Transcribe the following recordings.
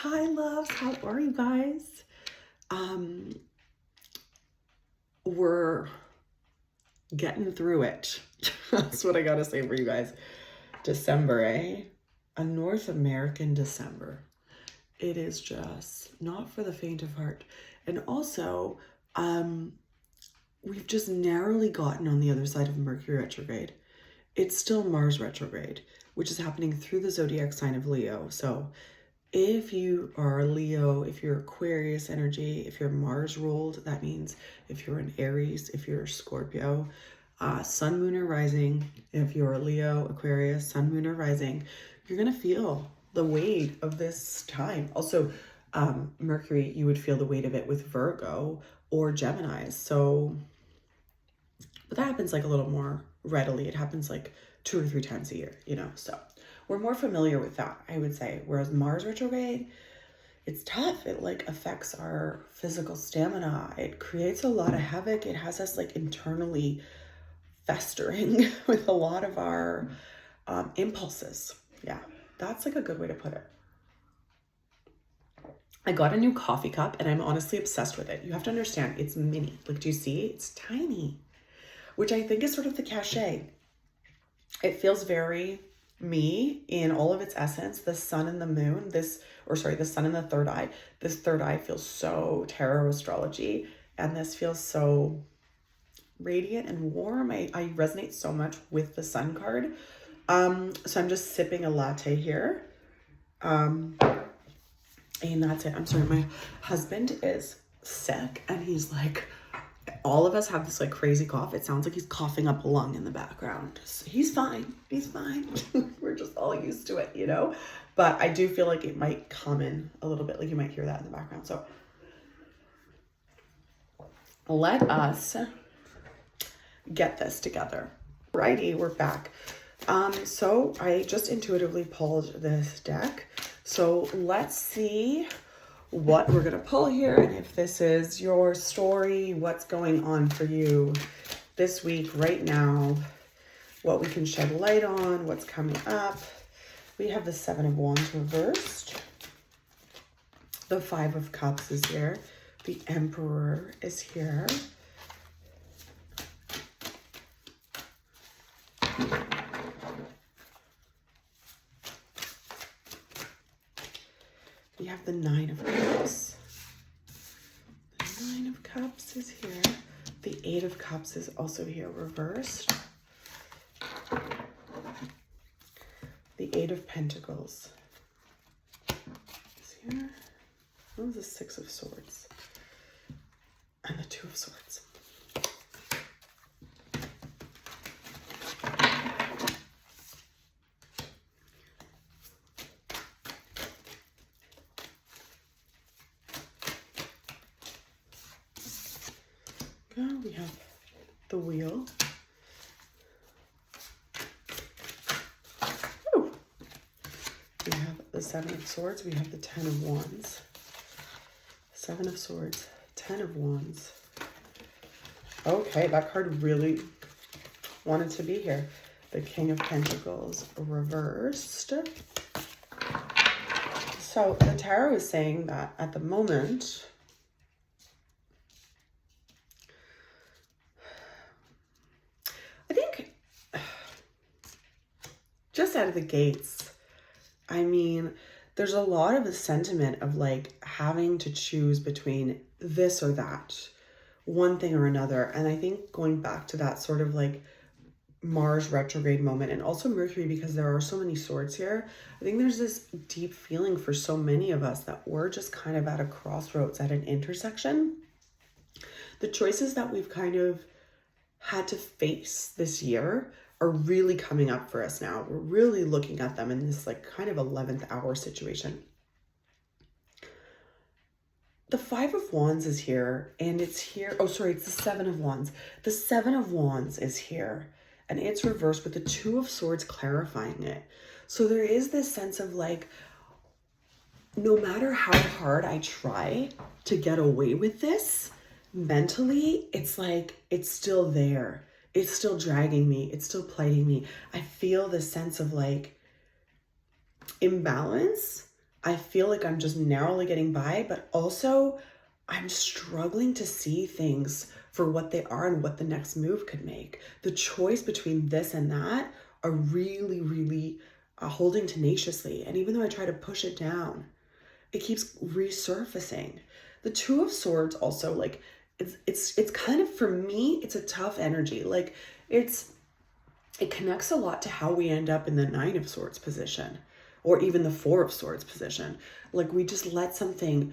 Hi loves, how are you guys? We're getting through it. That's what I gotta say for you guys. December, eh? A North American December. It is just not for the faint of heart. And also, we've just narrowly gotten on the other side of Mercury retrograde. It's still Mars retrograde, which is happening through the zodiac sign of Leo. So if you are a Leo, if you're Aquarius energy, if you're Mars ruled, that means if you're an Aries, if you're a Scorpio, Sun, Moon, or Rising, if you're a Leo, Aquarius, Sun, Moon, or Rising, you're going to feel the weight of this time. Also, Mercury, you would feel the weight of it with Virgo or Gemini. So, but that happens like a little more readily. It happens like 2 or 3 times a year, so we're more familiar with that, I would say. Whereas Mars retrograde, it's tough. It like affects our physical stamina. It creates a lot of havoc. It has us like internally festering with a lot of our impulses. Yeah, that's like a good way to put it. I got a new coffee cup and I'm honestly obsessed with it. You have to understand, it's mini. Like, do you see? It's tiny, which I think is sort of the cachet. It feels very me in all of its essence. The sun and the moon, the sun and the third eye. This third eye feels so tarot astrology, and this feels so radiant and warm. I resonate so much with the sun card. So I'm just sipping a latte here. And that's it. I'm sorry, my husband is sick and he's like, all of us have this like crazy cough. It sounds like he's coughing up a lung in the background. So he's fine. He's fine. We're just all used to it, But I do feel like it might come in a little bit. Like you might hear that in the background. So let us get this together. Righty, we're back. So I just intuitively pulled this deck. So let's see what we're gonna pull here, and if this is your story, what's going on for you this week, right now, what we can shed light on, what's coming up. We have the 7 of Wands reversed. The 5 of Cups is here. The Emperor is here. We have the 9 of Cups. The 9 of Cups is here. The 8 of Cups is also here, reversed. The 8 of Pentacles is here. Oh, the 6 of Swords. And the 2 of Swords. We have the Wheel. Ooh. We have the 7 of Swords. We have the 10 of Wands. 7 of Swords, 10 of Wands. Okay, that card really wanted to be here. The King of Pentacles reversed. So the tarot is saying that at the moment, just out of the gates, I mean, there's a lot of the sentiment of like having to choose between this or that, one thing or another. And I think going back to that sort of like Mars retrograde moment, and also Mercury, because there are so many swords here, I think there's this deep feeling for so many of us that we're just kind of at a crossroads, at an intersection. The choices that we've kind of had to face this year are really coming up for us now. We're really looking at them in this like kind of 11th hour situation. The 5 of Wands is here, and it's here. Oh, sorry, it's the 7 of Wands. The 7 of Wands is here, and it's reversed with the 2 of Swords clarifying it. So there is this sense of like, no matter how hard I try to get away with this, mentally, it's like, it's still there. It's still dragging me. It's still plaguing me. I feel this sense of like imbalance. I feel like I'm just narrowly getting by, but also I'm struggling to see things for what they are and what the next move could make. The choice between this and that are really, really holding tenaciously. And even though I try to push it down, it keeps resurfacing. The Two of Swords also, like, it's kind of, for me, it's a tough energy. Like, it connects a lot to how we end up in the Nine of Swords position, or even the Four of Swords position. Like, we just let something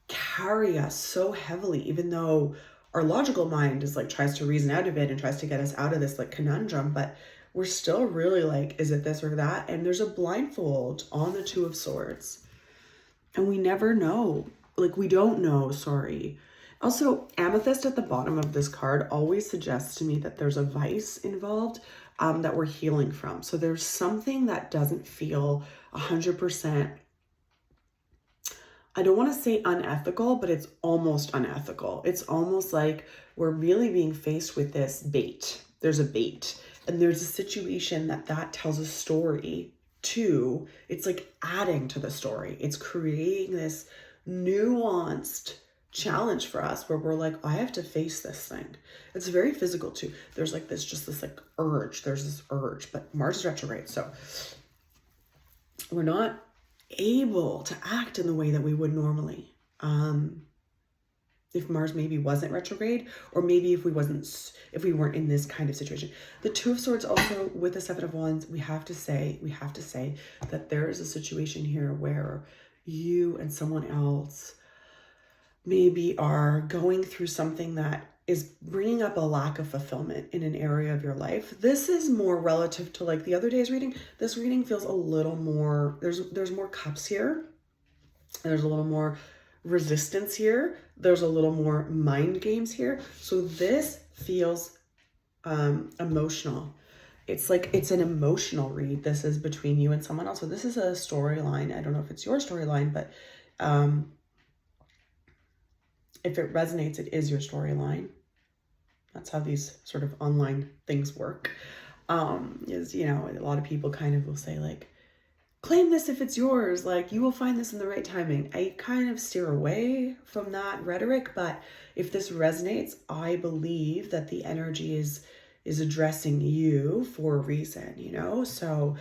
carry us so heavily, even though our logical mind is like, tries to reason out of it and tries to get us out of this like conundrum, but we're still really like, is it this or that? And there's a blindfold on the Two of Swords. And we never know. Like, we don't know, sorry. Also, amethyst at the bottom of this card always suggests to me that there's a vice involved that we're healing from. So there's something that doesn't feel 100%, I don't want to say unethical, but it's almost unethical. It's almost like we're really being faced with this bait. There's a bait, and there's a situation that tells a story too. It's like adding to the story. It's creating this nuanced challenge for us where we're like, I have to face this thing. It's very physical too. There's like this, just this like urge. There's this urge, but Mars is retrograde. So we're not able to act in the way that we would normally. If Mars maybe wasn't retrograde, or maybe if we weren't in this kind of situation. The Two of Swords also with the Seven of Wands, we have to say that there is a situation here where you and someone else maybe are going through something that is bringing up a lack of fulfillment in an area of your life. This is more relative to like the other day's reading. This reading feels a little more, there's more cups here. There's a little more resistance here. There's a little more mind games here. So this feels emotional. It's like, it's an emotional read. This is between you and someone else. So this is a storyline. I don't know if it's your storyline, but if it resonates, it is your storyline. That's how these sort of online things work. Is, you know, a lot of people kind of will say like, claim this if it's yours, like you will find this in the right timing. I kind of steer away from that rhetoric, but if this resonates, I believe that the energy is addressing you for a reason, you know? So,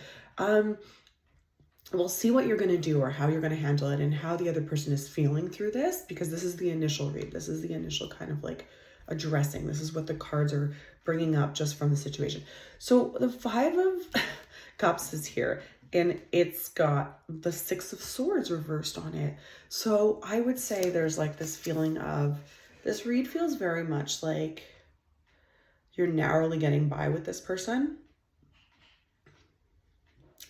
we'll see what you're going to do or how you're going to handle it and how the other person is feeling through this, because this is the initial read. This is the initial kind of like addressing. This is what the cards are bringing up just from the situation. So the Five of Cups is here, and it's got the Six of Swords reversed on it. So I would say there's like this feeling of, this read feels very much like you're narrowly getting by with this person.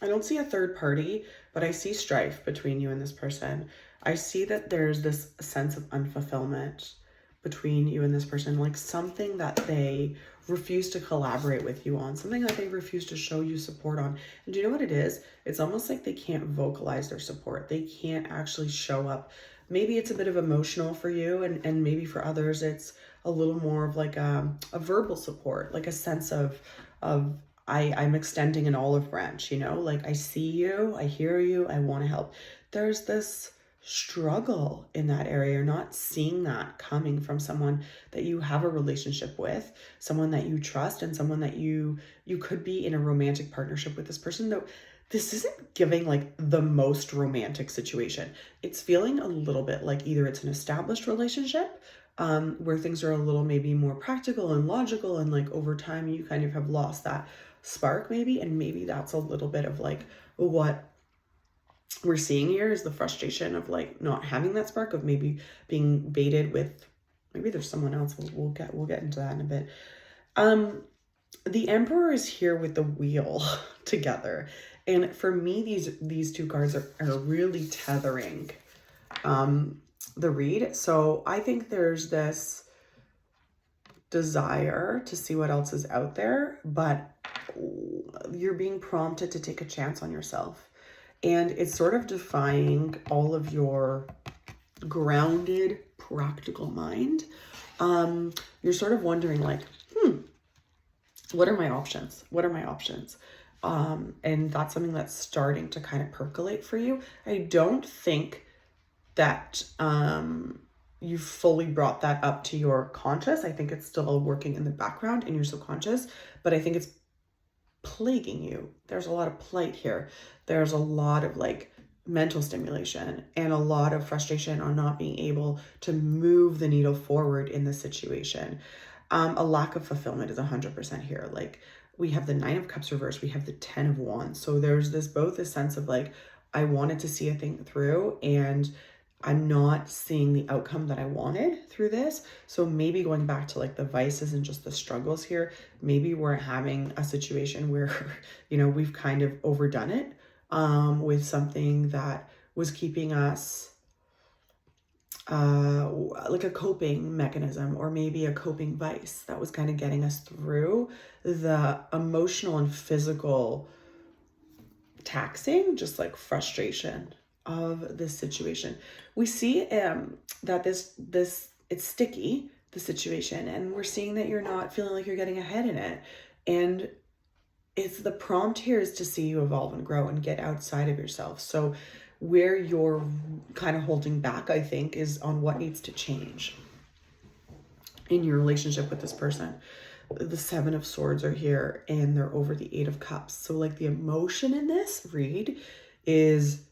I don't see a third party, but I see strife between you and this person. I see that there's this sense of unfulfillment between you and this person, like something that they refuse to collaborate with you on, something that they refuse to show you support on. And do you know what it is? It's almost like they can't vocalize their support. They can't actually show up. Maybe it's a bit of emotional for you, and maybe for others, it's a little more of like a verbal support, like a sense of I'm extending an olive branch, you know, like I see you, I hear you, I want to help. There's this struggle in that area. You're not seeing that coming from someone that you have a relationship with, someone that you trust, and someone that you could be in a romantic partnership with this person. Though this isn't giving like the most romantic situation. It's feeling a little bit like either it's an established relationship where things are a little maybe more practical and logical, and like over time you kind of have lost that spark maybe, and maybe that's a little bit of like what we're seeing here is the frustration of like not having that spark, of maybe being baited with, maybe there's someone else. We'll get into that in a bit. The Emperor is here with the Wheel together, and for me these two cards are really tethering the read. So I think there's this desire to see what else is out there, but you're being prompted to take a chance on yourself, and it's sort of defying all of your grounded practical mind. You're sort of wondering like, what are my options? And that's something that's starting to kind of percolate for you. I don't think that you've fully brought that up to your conscious. I think it's still working in the background in your subconscious, but I think it's plaguing you. There's a lot of plight here. There's a lot of like mental stimulation and a lot of frustration on not being able to move the needle forward in the situation. A lack of fulfillment is 100% here. Like, we have the 9 of Cups reversed, we have the 10 of Wands. So there's this both a sense of like, I wanted to see a thing through and I'm not seeing the outcome that I wanted through this. So maybe going back to like the vices and just the struggles here, maybe we're having a situation where, you know, we've kind of overdone it with something that was keeping us like a coping mechanism, or maybe a coping vice that was kind of getting us through the emotional and physical taxing, just like frustration of this situation. We see that this it's sticky, the situation, and we're seeing that you're not feeling like you're getting ahead in it. And it's the prompt here is to see you evolve and grow and get outside of yourself. So where you're kind of holding back, I think, is on what needs to change in your relationship with this person. The 7 of Swords are here and they're over the 8 of Cups. So like the emotion in this read is,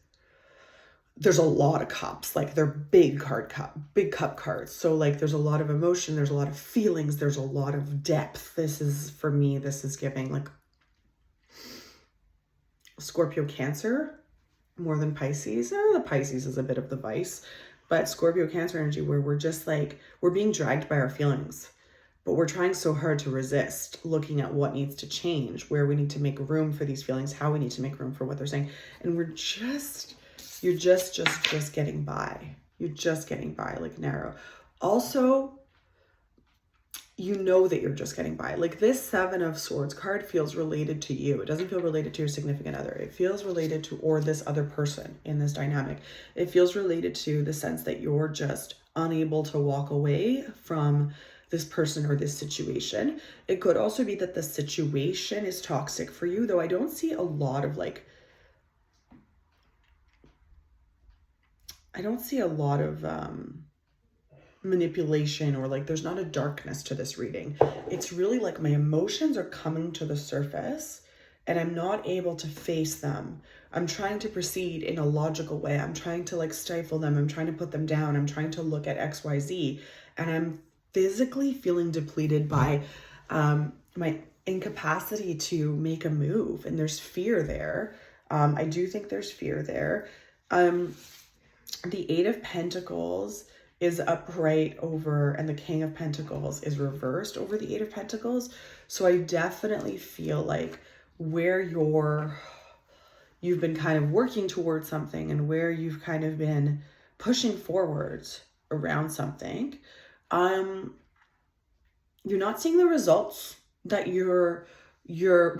there's a lot of cups, like they're big cup cards. So like there's a lot of emotion, there's a lot of feelings, there's a lot of depth. This is, for me, this is giving like Scorpio, Cancer more than Pisces. The Pisces is a bit of the vice, but Scorpio, Cancer energy, where we're just like, we're being dragged by our feelings, but we're trying so hard to resist looking at what needs to change, where we need to make room for these feelings, how we need to make room for what they're saying. And we're just, you're just getting by. You're just getting by, like narrow. Also, you know that you're just getting by. Like this 7 of Swords card feels related to you. It doesn't feel related to your significant other. It feels related to, or this other person in this dynamic. It feels related to the sense that you're just unable to walk away from this person or this situation. It could also be that the situation is toxic for you, though I don't see a lot of like, I don't see a lot of manipulation, or like there's not a darkness to this reading. It's really like my emotions are coming to the surface and I'm not able to face them. I'm trying to proceed in a logical way. I'm trying to like stifle them. I'm trying to put them down. I'm trying to look at XYZ, and I'm physically feeling depleted by my incapacity to make a move. And there's fear there. I do think there's fear there. The 8 of Pentacles is upright over, and the King of Pentacles is reversed over the 8 of Pentacles. So I definitely feel like where you've been kind of working towards something, and where you've kind of been pushing forwards around something, you're not seeing the results that your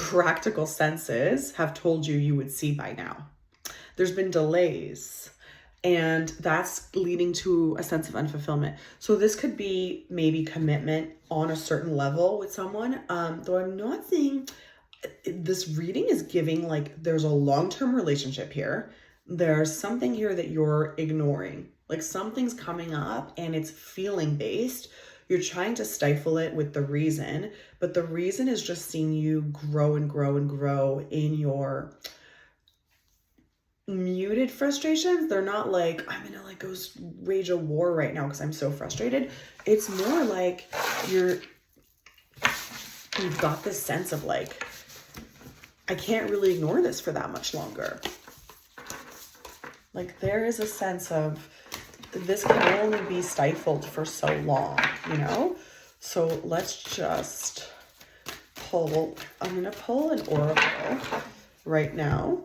practical senses have told you would see by now. There's been delays, and that's leading to a sense of unfulfillment. So this could be maybe commitment on a certain level with someone, though I'm not seeing, this reading is giving like there's a long-term relationship here. There's something here that you're ignoring, like something's coming up and it's feeling based. You're trying to stifle it with the reason, but the reason is just seeing you grow and grow and grow in your muted frustrations. They're not like, I'm gonna like go rage a war right now because I'm so frustrated. It's more like you've got this sense of like, I can't really ignore this for that much longer. Like there is a sense of this can only be stifled for so long, you know? So let's just pull, I'm gonna pull an oracle right now,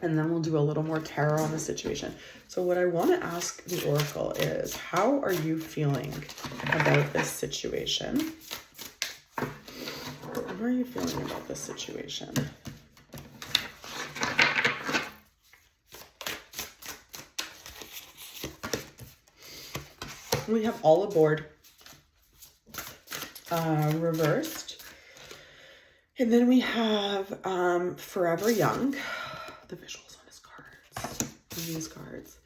and then we'll do a little more tarot on the situation. So what I want to ask the oracle is, how are you feeling about this situation? How are you feeling about this situation? We have all aboard reversed. And then we have Forever Young. The visuals on his cards. These cards.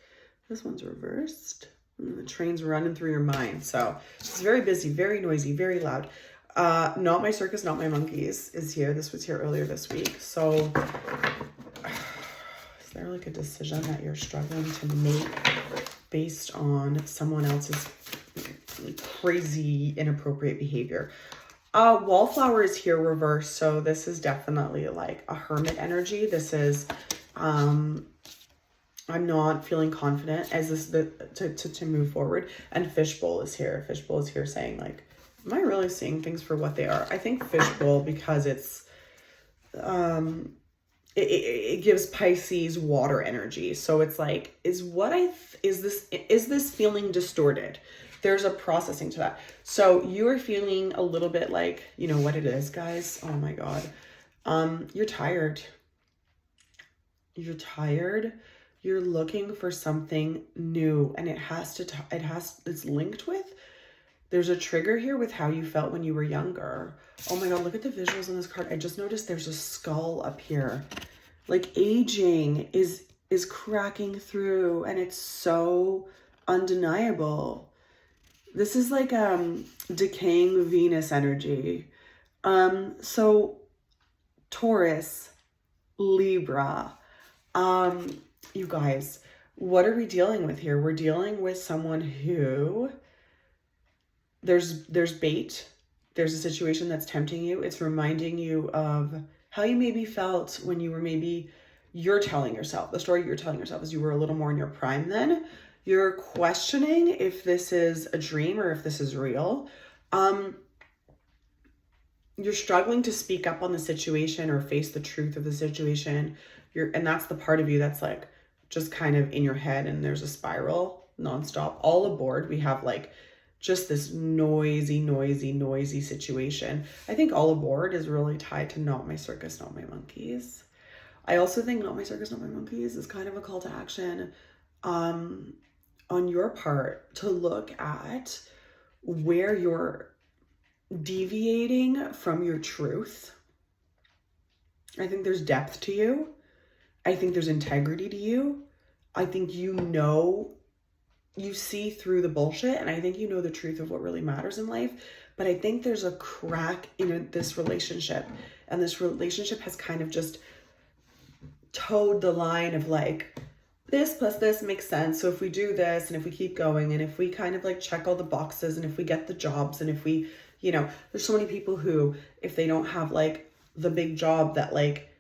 This one's reversed. And the train's running through your mind. So it's very busy, very noisy, very loud. Not My Circus, Not My Monkeys is here. This was here earlier this week. So is there like a decision that you're struggling to make based on someone else's crazy, inappropriate behavior? Wallflower is here reversed. So this is definitely like a hermit energy. This is, I'm not feeling confident as this to move forward. And Fishbowl is here. Fishbowl is here saying like, am I really seeing things for what they are? I think Fishbowl, because it's, it gives Pisces water energy. So it's like, is this feeling distorted? There's a processing to that. So you are feeling a little bit like, you know what it is, guys? Oh my God. You're tired. You're tired. You're looking for something new, and it's linked with, there's a trigger here with how you felt when you were younger. Oh my God, look at the visuals on this card. I just noticed there's a skull up here. Like aging is cracking through, and it's so undeniable. This is like decaying Venus energy. So Taurus, Libra, you guys, what are we dealing with here? We're dealing with someone who there's bait. There's a situation that's tempting you. It's reminding you of how you maybe felt when you were you're telling yourself, the story you're telling yourself as you were a little more in your prime then. You're questioning if this is a dream or if this is real. You're struggling to speak up on the situation or face the truth of the situation. And that's the part of you that's like just kind of in your head, and there's a spiral nonstop. All aboard, we have like just this noisy situation. I think all aboard is really tied to Not My Circus, Not My Monkeys. I also think Not My Circus, Not My Monkeys is kind of a call to action on your part to look at where you're deviating from your truth. I think there's depth to you. I think there's integrity to you. I think you see through the bullshit, and I think you know the truth of what really matters in life. But I think there's a crack in this relationship, and this relationship has kind of just towed the line of like, this plus this makes sense. So if we do this, and if we keep going, and if we kind of like check all the boxes, and if we get the jobs, and if we, there's so many people who, if they don't have like the big job that like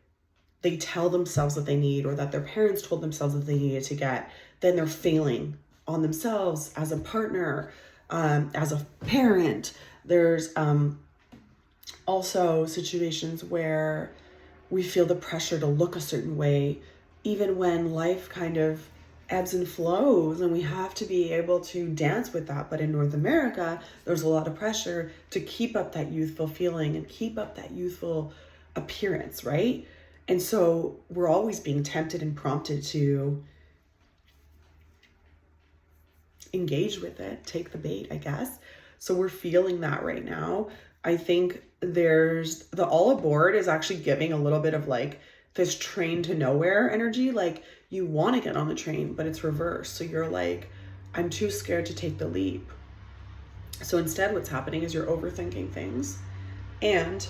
they tell themselves that they need, or that their parents told themselves that they needed to get, then they're failing on themselves as a partner, as a parent. There's also situations where we feel the pressure to look a certain way, even when life kind of ebbs and flows, and we have to be able to dance with that. But in North America, there's a lot of pressure to keep up that youthful feeling and keep up that youthful appearance, right? And so we're always being tempted and prompted to engage with it, take the bait, I guess. So we're feeling that right now. I think there's the all aboard is actually giving a little bit of like this train to nowhere energy. Like you want to get on the train, but it's reversed. So you're like, I'm too scared to take the leap. So instead what's happening is you're overthinking things, and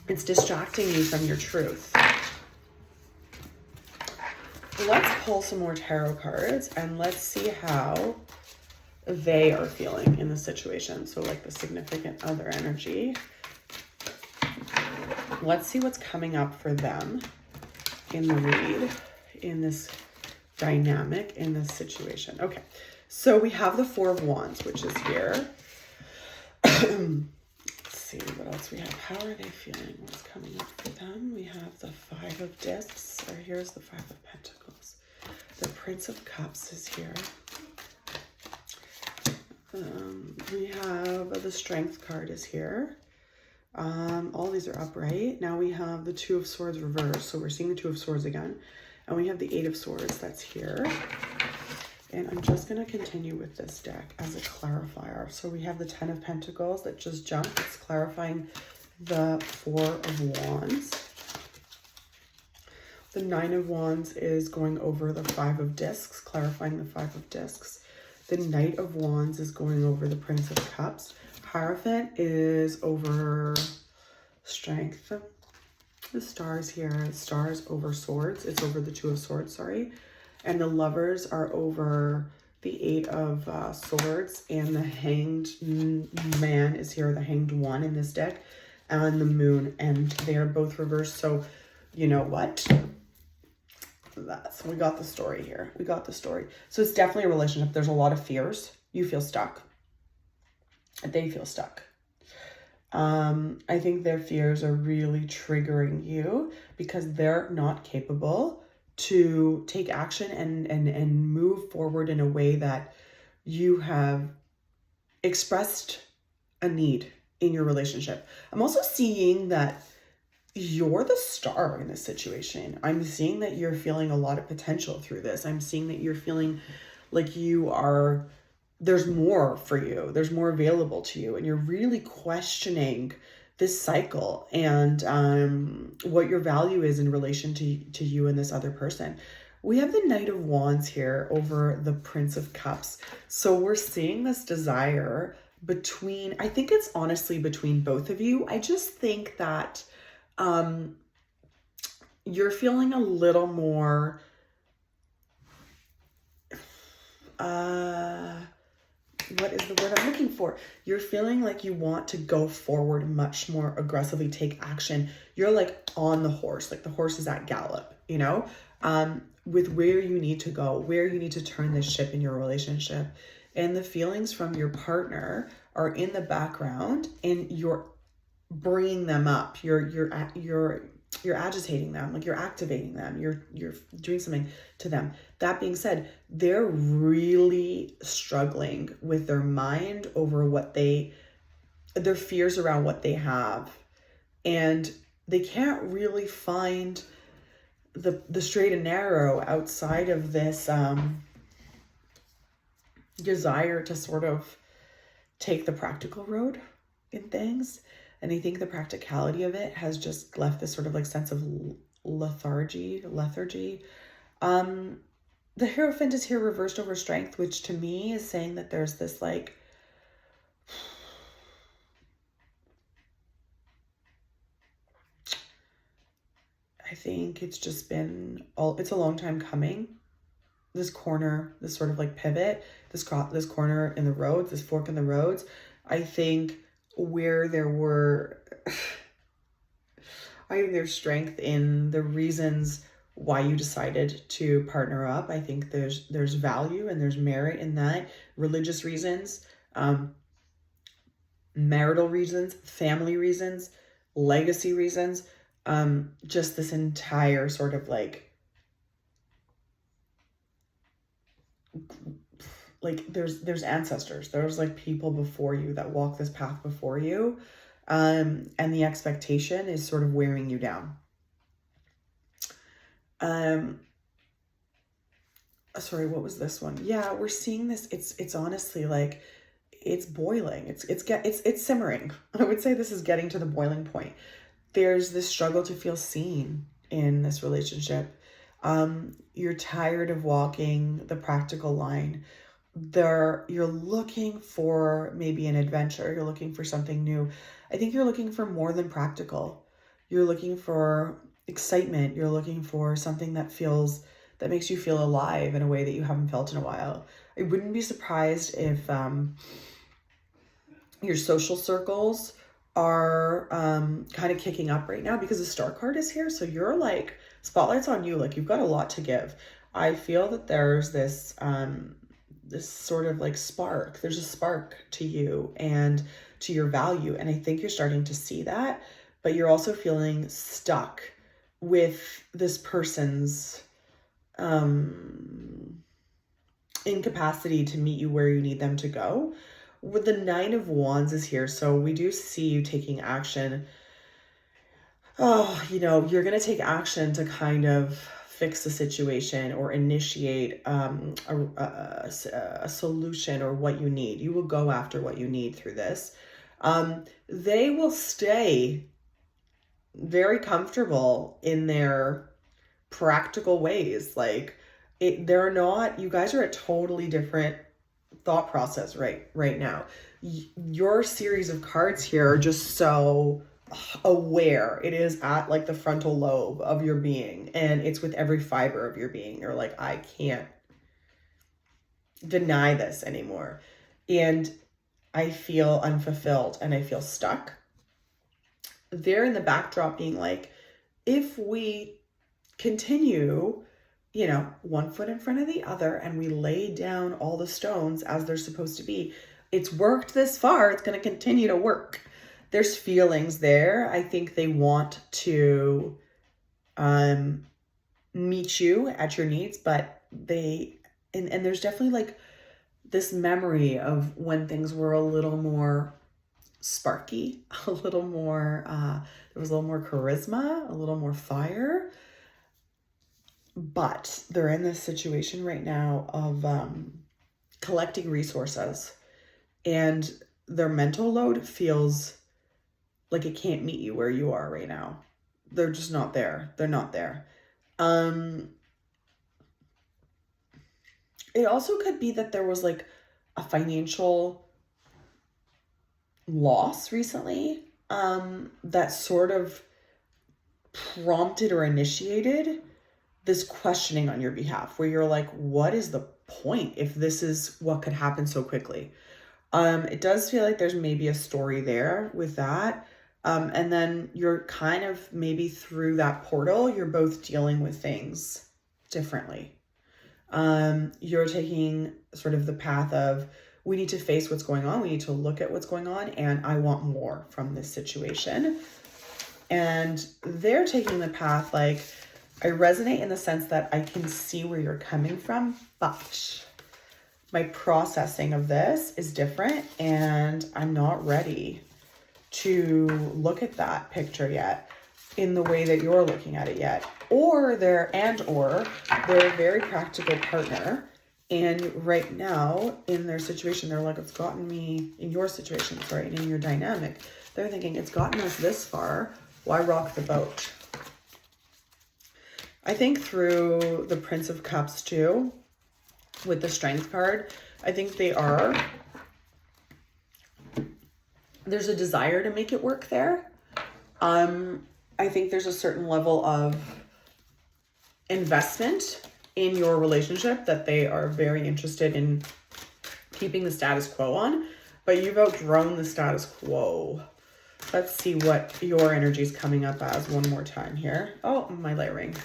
it's distracting you from your truth. Let's pull some more tarot cards and let's see how they are feeling in the situation. So like the significant other energy. Let's see what's coming up for them in the read, in this dynamic, in this situation. Okay, so we have the Four of Wands, which is here. See what else we have. How are they feeling? What's coming up for them? We have the Five of Discs, or here's the Five of Pentacles. The Prince of Cups is here. We have the Strength card is here. All these are upright. Now we have the Two of Swords reversed, so we're seeing the Two of Swords again. And we have the Eight of Swords that's here. And I'm just going to continue with this deck as a clarifier. So we have the 10 of Pentacles that just jumped. It's clarifying the 4 of Wands. The 9 of Wands is going over the 5 of Discs, clarifying the 5 of Discs. The Knight of Wands is going over the Prince of Cups. Hierophant is over Strength. The Stars here, Stars over Swords. It's over the 2 of Swords, sorry. And the Lovers are over the 8 of Swords. And the Hanged Man is here, the Hanged One in this deck. And the Moon. And they are both reversed. So, you know what? We got the story here. We got the story. So it's definitely a relationship. There's a lot of fears. You feel stuck. They feel stuck. I think their fears are really triggering you because they're not capable to take action and move forward in a way that you have expressed a need in your relationship. I'm also seeing that you're the star in this situation. I'm seeing that you're feeling a lot of potential through this. I'm seeing that you're feeling like there's more for you. There's more available to you. And you're really questioning this cycle and what your value is in relation to you and this other person. We have the Knight of Wands here over the Prince of Cups. So we're seeing this desire between, I think it's honestly between both of you. I just think that you're feeling a little more, what is the word I'm looking for? You're feeling like you want to go forward much more aggressively, take action. You're like on the horse, like the horse is at gallop, you know, with where you need to go, where you need to turn this ship in your relationship. And the feelings from your partner are in the background and you're bringing them up. You're agitating them, like you're activating them. You're doing something to them. That being said, they're really struggling with their mind over their fears around what they have, and they can't really find the straight and narrow outside of this desire to sort of take the practical road in things. And I think the practicality of it has just left this sort of like sense of lethargy. The Hierophant is here reversed over Strength, which to me is saying that there's this like, I think it's just been it's a long time coming. This corner, this sort of like pivot, this corner in the roads, this fork in the roads. I think where there's strength in the reasons why you decided to partner up. I think there's value and there's merit in that. Religious reasons, marital reasons, family reasons, legacy reasons, just this entire sort of like there's ancestors, there's like people before you that walk this path before you, and the expectation is sort of wearing you down. Sorry, what was this one? Yeah, we're seeing this. It's honestly like it's boiling. It's simmering. I would say this is getting to the boiling point. There's this struggle to feel seen in this relationship. You're tired of walking the practical line. You're looking for maybe an adventure. You're looking for something new. I think you're looking for more than practical. You're looking for excitement. You're looking for something that makes you feel alive in a way that you haven't felt in a while. I wouldn't be surprised if your social circles are kind of kicking up right now because the Star card is here. So you're like, spotlight's on you. Like you've got a lot to give. I feel that there's this sort of like spark. There's a spark to you and to your value. And I think you're starting to see that, but you're also feeling stuck with this person's incapacity to meet you where you need them to go. With the 9 of Wands is here. So we do see you taking action. Oh, you're going to take action to kind of fix a situation or initiate a solution or what you need. You will go after what you need through this. They will stay very comfortable in their practical ways. Like they're not, you guys are a totally different thought process right now. Your series of cards here are just so aware. It is at like the frontal lobe of your being, and it's with every fiber of your being. You're like, I can't deny this anymore. And I feel unfulfilled and I feel stuck. They're in the backdrop being like, if we continue, you know, one foot in front of the other and we lay down all the stones as they're supposed to be, it's worked this far, it's going to continue to work. There's feelings there. I think they want to meet you at your needs, but and there's definitely like this memory of when things were a little more sparky, a little more, there was a little more charisma, a little more fire. But they're in this situation right now of collecting resources, and their mental load feels like it can't meet you where you are right now. They're just not there. They're not there. It also could be that there was like a financial loss recently that sort of prompted or initiated this questioning on your behalf, where you're like, what is the point if this is what could happen so quickly? It does feel like there's maybe a story there with that. And then you're kind of maybe through that portal, you're both dealing with things differently. You're taking sort of the path of, we need to face what's going on. We need to look at what's going on. And I want more from this situation. And they're taking the path like, I resonate in the sense that I can see where you're coming from, but my processing of this is different and I'm not ready to look at that picture yet in the way that you're looking at it yet. Or they're a very practical partner, and right now in their situation, they're like, it's gotten me, in your situation, sorry, in your dynamic, they're thinking it's gotten us this far, why rock the boat? I think through the Prince of Cups too, with the Strength card, I think there's a desire to make it work there. I think there's a certain level of investment in your relationship that they are very interested in keeping the status quo on, but you've outgrown the status quo. Let's see what your energy is coming up as one more time here. Oh, my light ring.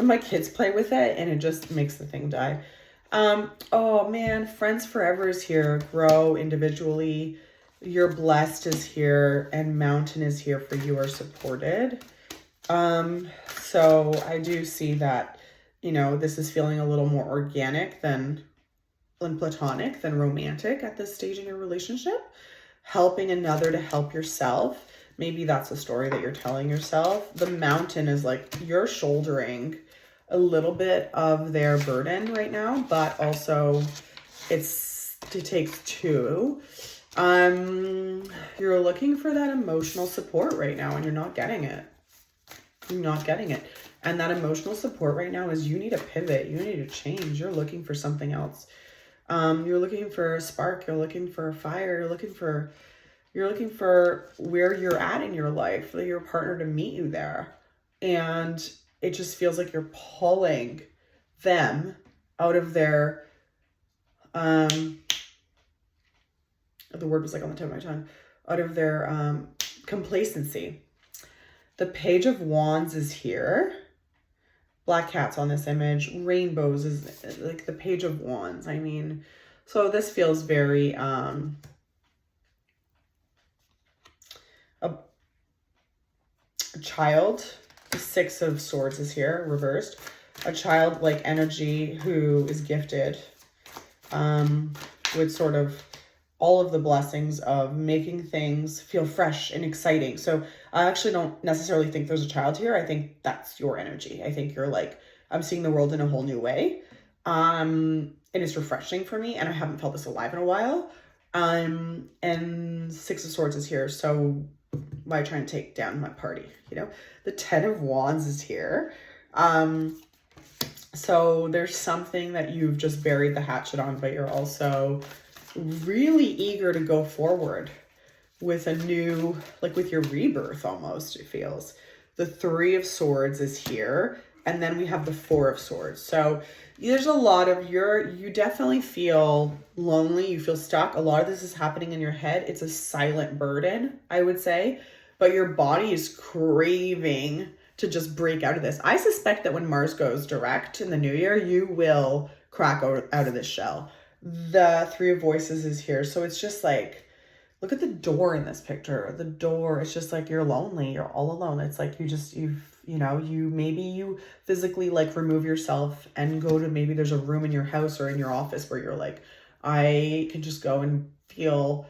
My kids play with it and it just makes the thing die. Oh man, Friends Forever is here. Grow individually. You're blessed is here, and Mountain is here for you are supported. So I do see that, you know, this is feeling a little more organic than platonic, than romantic at this stage in your relationship. Helping another to help yourself. Maybe that's a story that you're telling yourself. The Mountain is like you're shouldering a little bit of their burden right now, but also it takes two. You're looking for that emotional support right now and you're not getting it. You're not getting it. And that emotional support right now is you need a pivot. You need to change. You're looking for something else. You're looking for a spark. You're looking for a fire. You're looking for where you're at in your life, for your partner to meet you there. And it just feels like you're pulling them out of their, the word was like on the tip of my tongue, out of their complacency. The Page of Wands is here. Black cats on this image. Rainbows is like the Page of Wands. I mean, so this feels very, a child. The Six of Swords is here, reversed. A childlike energy who is gifted with sort of all of the blessings of making things feel fresh and exciting. So I actually don't necessarily think there's a child here. I think that's your energy. I think you're like, I'm seeing the world in a whole new way. And it's refreshing for me, and I haven't felt this alive in a while. And Six of Swords is here. So why try and take down my party? You know, the Ten of Wands is here. So there's something that you've just buried the hatchet on, but you're also really eager to go forward with a new, like with your rebirth almost, it feels. The Three of Swords is here, and then we have the Four of Swords. So there's a lot of you definitely feel lonely, you feel stuck. A lot of this is happening in your head. It's a silent burden, I would say, but your body is craving to just break out of this. I suspect that when Mars goes direct in the new year, you will crack out of this shell. The Three of Voices is here. So it's just like, look at the door in this picture. The door, it's just like you're lonely. You're all alone. It's like you physically like remove yourself and go to, maybe there's a room in your house or in your office where you're like, I can just go and feel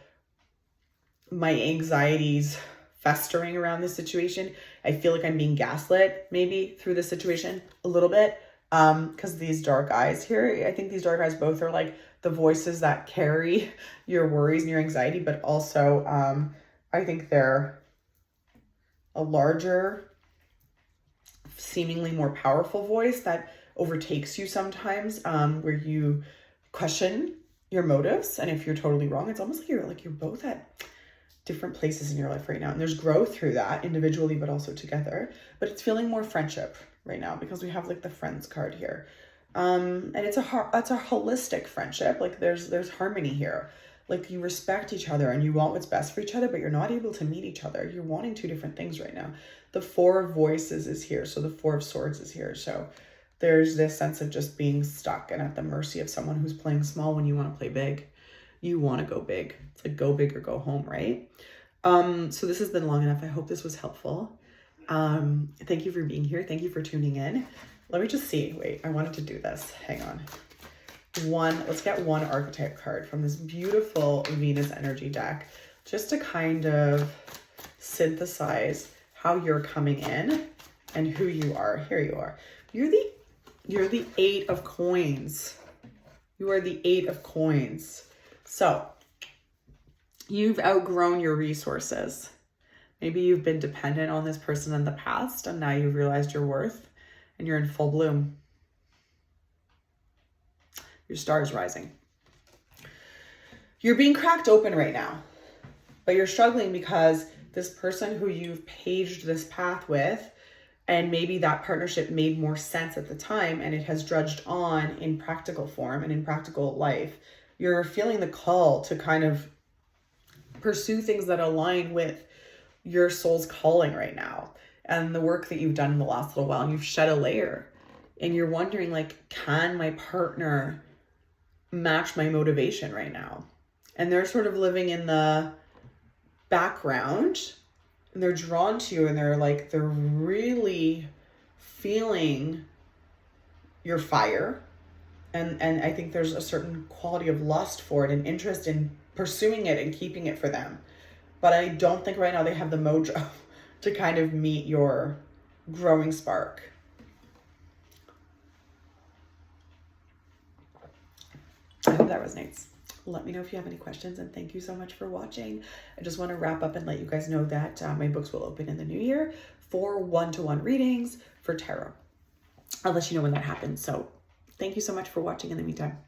my anxieties festering around this situation. I feel like I'm being gaslit maybe through this situation a little bit. Because these dark eyes here, I think these dark eyes both are like the voices that carry your worries and your anxiety, but also I think they're a larger, seemingly more powerful voice that overtakes you sometimes, where you question your motives. And if you're totally wrong, it's almost like you're both at different places in your life right now. And there's growth through that individually, but also together. But it's feeling more friendship right now because we have like the Friends card here. And it's a holistic friendship. Like there's harmony here. Like you respect each other and you want what's best for each other, but you're not able to meet each other. You're wanting two different things right now. The Four of Voices is here. So the Four of Swords is here. So there's this sense of just being stuck and at the mercy of someone who's playing small when you want to play big. You want to go big. It's like go big or go home, right? So this has been long enough. I hope this was helpful. Thank you for being here. Thank you for tuning in. Let me just see. Wait, I wanted to do this. Hang on. Let's get one archetype card from this beautiful Venus energy deck, just to kind of synthesize how you're coming in and who you are. Here you are. You're the Eight of Coins. You are the Eight of Coins. So you've outgrown your resources. Maybe you've been dependent on this person in the past, and now you've realized your worth and you're in full bloom. Your star is rising. You're being cracked open right now, but you're struggling because this person who you've paged this path with, and maybe that partnership made more sense at the time and it has drudged on in practical form and in practical life. You're feeling the call to kind of pursue things that align with your soul's calling right now and the work that you've done in the last little while, and you've shed a layer and you're wondering, like, can my partner match my motivation right now? And they're sort of living in the background and they're drawn to you and they're really feeling your fire. And I think there's a certain quality of lust for it and interest in pursuing it and keeping it for them. But I don't think right now they have the mojo to kind of meet your growing spark. I hope that resonates. Let me know if you have any questions, and thank you so much for watching. I just want to wrap up and let you guys know that my books will open in the new year for one-to-one readings for tarot. I'll let you know when that happens. So thank you so much for watching in the meantime.